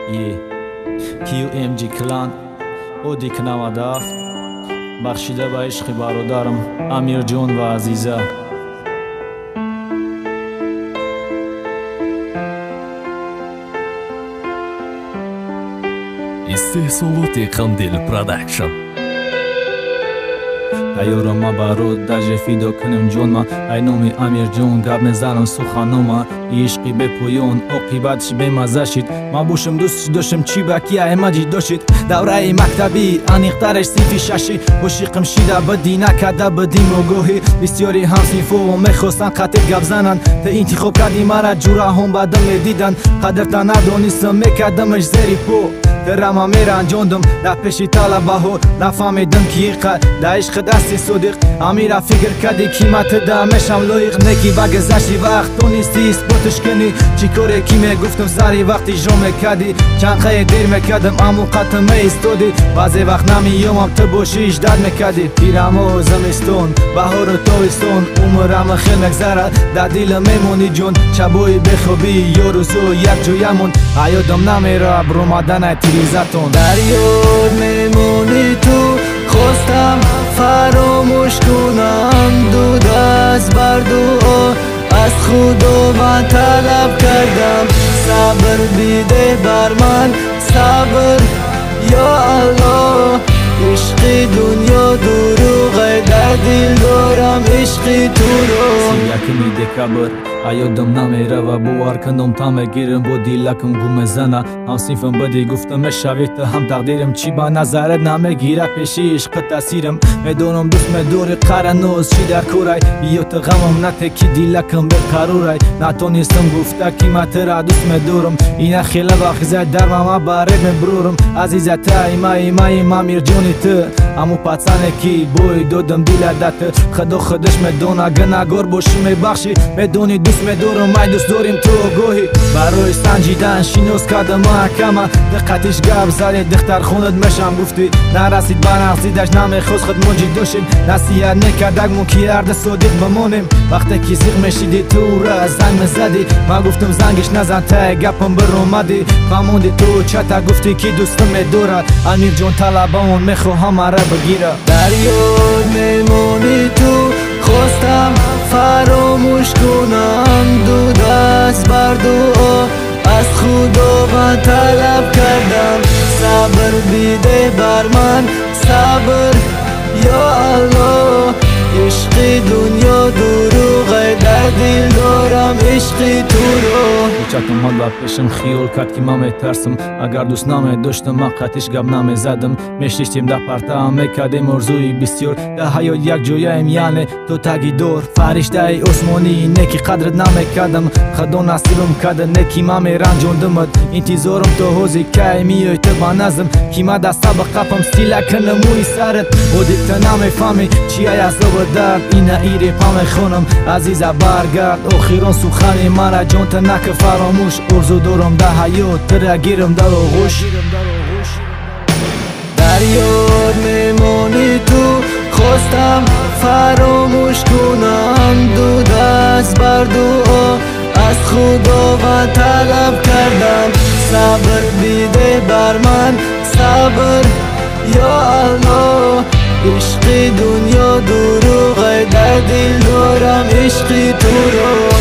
QMG Clan Odik 97 بخشیده به عشق برادرم امیر جون و عزیزه. استحصالات قندیل پرودکشن. ایارم ما برات دژ فیدا کنم جون ما ای نومی امیر جون گپ میزنم سخنوما عشقی به پایان عاقبتش به مزه شید ما بوشم دوست داشتم چی بکی احمدی داشتید دوره مکتبی انیقترش صیفی ششی باشیقم شیده بدی نکده بدیم آگاهی بسیاری هم صیفو و میخواستن خطر گپ زنن تا انتخاب کردی مرا جوره هم بدم میدیدن قدرتا ندانستم میکردمش زیری پو درما میره انجاندم در پیشی طلبه ها نفهمیدم که در عشق دستی صدیق امیره فکر کردی قیمت دمشم لایق نکی بگذشتی وقت تو نیستی اثباتش کنی چی کاره کی میگفتم سری وقتی جا میکردی چند خیلی دیر میکردم اما قطع میستادی بعضی وقت نمیامم تو باشیش درد میکردی پیرم و زمستون بهار و تابستون عمرم خیلی مگذره در دل میمونی جون شبای بخوابی یا روزو یک جایمون یادم نمیره برومدن تیریزتون در یاد میمونی تو خواستم فراموش کنم دو دست بر دعا از خدا من طلب کردم صبر بیده بر من صبر یا الله عشق دنیا دروغه در دل دارم عشق تو رو یکمی دکبر یادم نمیره و باور کندم تا میگیرم با دیلکم گم زنه هم صنفم بدی گفتم مشوید هم تقدیرم چی با نظرت نمیگیره پیشی عشق تاثیرم میدونم دوست میدوری قرنوز چی در کورای بیا تو غمم نته کی دیلکم به قرورای نتونستم گفته قیمت را دوست میدارم این خیلی وقت در ما برای برورم عزیزت ایمای امیر جونی تو امو پاتسانه کی بوی دادم دیلت خدا خودش میدونه گناهگار باشی میبخشی میدونی دوست میدارم ما دوست داریم تو آگاهی برای سنجیدن شینوز کردم محکمه دقتش گپ زدی دختر خوند مشم گفتی نرسید بنقصیدش نمیخواست خود موجی داشتیم نصیحت نکردک مو کی ارد صادق بمانیم وقتی که زیغ میشیدی تو را زنگ میزدی من گفتم زنگش نزن تا گپم برآمدی فهموندی تو چتا گفتی که دوستم میدارد امیر جون طلبمون میخواهم مرا بگیره در یاد میمونی تو خواستم فراموش کنم دو دست بر دعا از خدا من طلب کردم صبر بیده بر من صبر یا الله عشق دنیا دروغه در دل دارم عشق تو رو چکم حال و پیشم خیال کرد که من میترسم اگر دوست نمیداشتم من قطعش گپ نمیزدم میشتیم در پرتم میکردیم ارزوی بسیار در حیات یک جویم یعنی تو تگی دور فرشته ای عثمانی نکی قدرت نمیکردم خدا نصیبم کرده نکی من میرنجوندمت انتظارم تو حوزی که میای تو با نظم که من دسته به قفم سیله کنم موی سرت بودی تو نمیفهمی چیه عذاب درد این ایری پا میخونم عزیزه برگرد آخران سخن مرا جان تا نک فراموش ارزو دارم در حیات تر گیرم در آغوش در یاد میمونی تو خواستم فراموش کنم دو دست بر دعا از خدا من طلب کردم صبر بیده بر من صبر یا الله عشق دنیا دروغه در دل دارم عشق تو رو